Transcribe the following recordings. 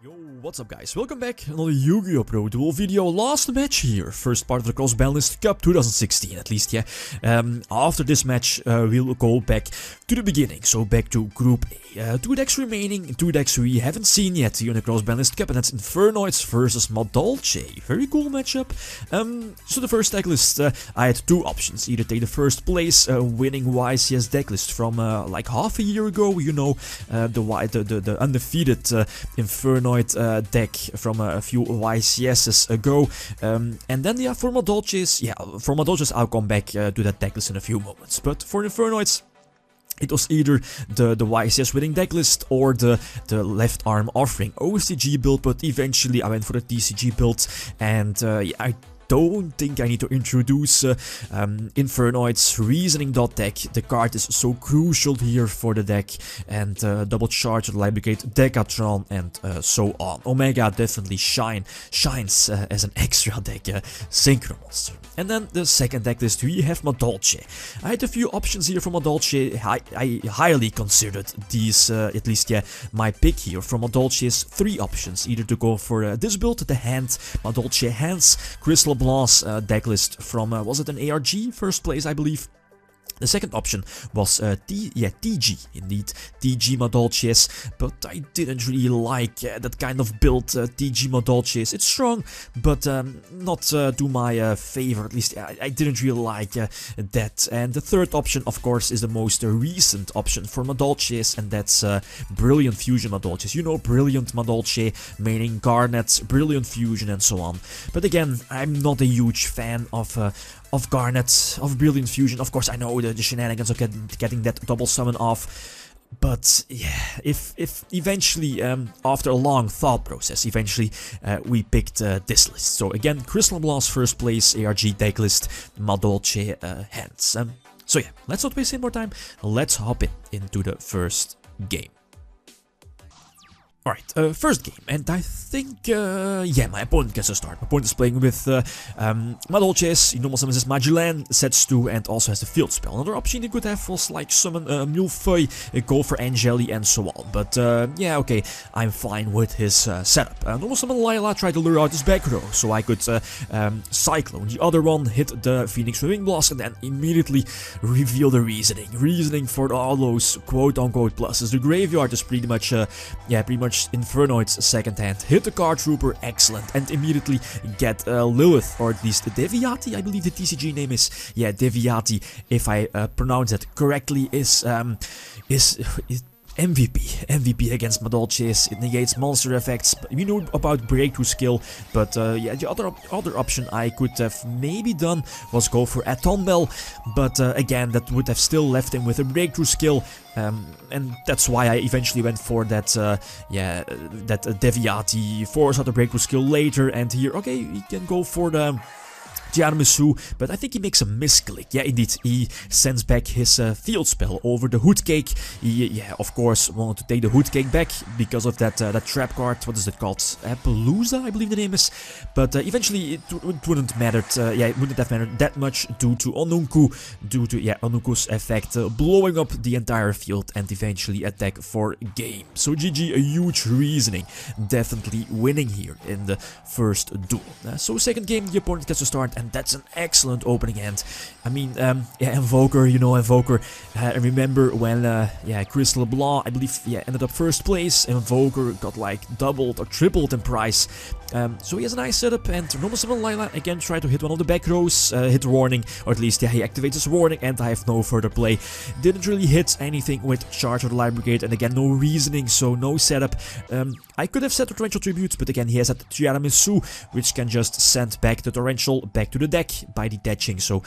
Yo, what's up guys, welcome back, another YgoPro duel video, last match here, first part of the Cross-Banlist Cup 2016 at least, yeah. After this match we'll go back to the beginning, so back to Group A. 2 decks remaining, 2 decks we haven't seen yet here in the Cross-Banlist Cup, and that's Infernoids versus Madolche. Very cool matchup. So the first deck list, I had 2 options, either take the first place winning YCS deck list from like half a year ago, you know, the undefeated Infernoid deck from a few YCSs ago, and then yeah, for Madolche's I'll come back to that deck list in a few moments, but for Infernoids it was either the YCS winning decklist or the left arm offering OCG build, but eventually I went for the TCG build, and yeah, I don't think I need to introduce Infernoids Reasoning deck. The card is so crucial here for the deck, and double charge, Libligate, Decathlon, and so on. Omega definitely shines as an extra deck, Synchro Monster. And then the second deck list, we have Madolche. I had a few options here for Madolche. I highly considered these, at least yeah, my pick here from Madolche is 3 options, either to go for this build, the Madolche Hands, Crystal Blast decklist from, was it an ARG? First place, I believe. The second option was TG, indeed, TG Madolches, but I didn't really like that kind of build, TG Madolches. It's strong, but not to my favor, at least I didn't really like that. And the third option, of course, is the most recent option for Madolches, and that's Brilliant Fusion Madolches. You know, Brilliant Madolche, meaning Garnet, Brilliant Fusion, and so on. But again, I'm not a huge fan of Garnet, of Brilliant Fusion. Of course, I know the shenanigans of getting that double summon off, but yeah, if eventually, after a long thought process, eventually we picked this list. So again, Crystal Blast first place, ARG deck list, Madolche Hands. So yeah, let's not waste any more time, let's hop into the first game. Alright, first game, and I think, yeah, my opponent gets a start. My opponent is playing with Madolches, he normal summons his Madolche, sets 2, and also has the field spell. Another option he could have was like summon Mulfeuille, go for Angeli, and so on. But yeah, okay, I'm fine with his setup. Normal summon Lila, try to lure out his back row, so I could Cyclone the other one, hit the Phoenix with Wing Blast, and then immediately reveal the reasoning. Reasoning for all those quote-unquote pluses. The graveyard is pretty much, yeah, pretty much Infernoids second hand, hit the card trooper, excellent, and immediately get Lilith, or at least Deviati, I believe the TCG name is, yeah, Deviati, if I pronounce it correctly, is MVP against Madolches. It negates monster effects. We know about breakthrough skill, but yeah, the other option I could have maybe done was go for Atonbell, but again, that would have still left him with a breakthrough skill, and that's why I eventually went for that, yeah, that Deviati, force out the breakthrough skill later, and here, okay, he can go for the Tiramisu, but I think he makes a misclick. Yeah, indeed, he sends back his field spell over the Hood Cake. He, yeah, of course, wanted to take the Hood Cake back because of that trap card. What is it called? Appaloosa, I believe the name is. But eventually, it wouldn't matter. Yeah, it wouldn't have mattered that much due to Onunku, yeah, Onunku's effect blowing up the entire field and eventually attack for game. So GG, a huge reasoning, definitely winning here in the first duel. So second game, the opponent gets to start, and that's an excellent opening hand. I mean, yeah, Invoker, you know, Invoker. I remember when, yeah, Crystal Blanc, I believe, yeah, ended up first place. Invoker got like doubled or tripled in price. So he has a nice setup, and normal summon Lila again, try to hit one of the back rows, hit warning, or at least, yeah, he activates his warning, and I have no further play. Didn't really hit anything with Charge or the Libligate, and again, no reasoning, so no setup. I could have set the Torrential Tribute, but again, he has that Tiramisu, which can just send back the Torrential back to the deck by detaching, so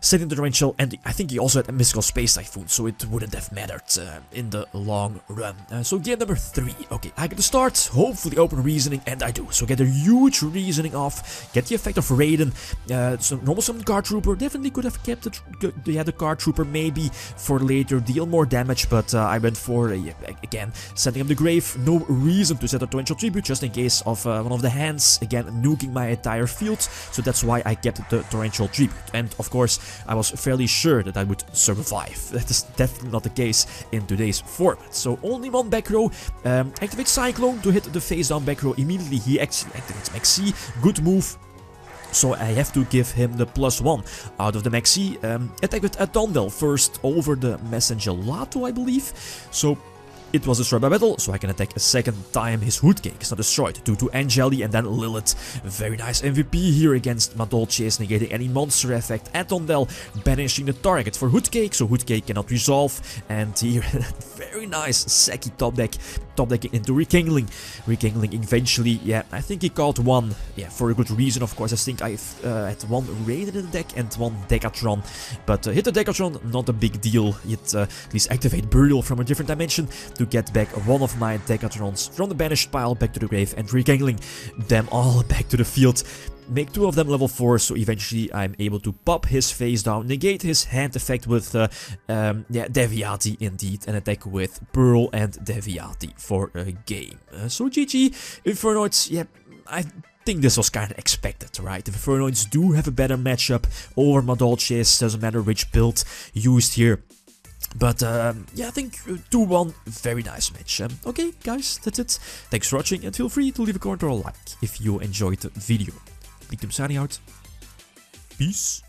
setting the Torrential, and I think he also had a Mystical Space Typhoon, so it wouldn't have mattered in the long run. So game number 3, okay, I get to start, hopefully open Reasoning, and I do, so get a huge Reasoning off, get the effect of Raiden, so normal summon Card Trooper, definitely could have kept the Card Trooper maybe for later, deal more damage, but I went for, again, sending him the grave, no reason to set a Torrential Tribute, just in case of one of the hands, again, nuking my entire field, so that's why I kept the Torrential Tribute, and of course, I was fairly sure that I would survive. That is definitely not the case in today's format. So only one back row, activate Cyclone to hit the face down back row immediately. He actually activates Maxi, good move. So I have to give him the +1 out of the Maxi. Attack with Atondel first over the Messenger Lato, I believe. So it was destroyed by battle, so I can attack a second time. His Hoodcake is not destroyed due to Angeli and then Lilith. Very nice MVP here against Madolche, negating any monster effect. Atondel banishing the target for Hoodcake, so Hoodcake cannot resolve. And here, very nice Seki top decking into Rekindling. Rekindling eventually, yeah, I think he caught one, yeah, for a good reason, of course. I think I had one raided in the deck and one Decathlon. But hit the Decathlon, not a big deal. Yet at least activate Burial from a different dimension to get back one of my Decathlons from the banished pile back to the grave and rekindling them all back to the field. Make 2 of them level 4, so eventually I'm able to pop his face down, negate his hand effect with Deviati indeed, and attack with Pearl and Deviati for a game. So GG, Infernoids, yeah, I think this was kind of expected, right? The Infernoids do have a better matchup over Madolche's, doesn't matter which build used here. But yeah, I think 2-1, very nice match. Okay, guys, that's it. Thanks for watching, and feel free to leave a comment or a like if you enjoyed the video. Lithium signing out. Peace.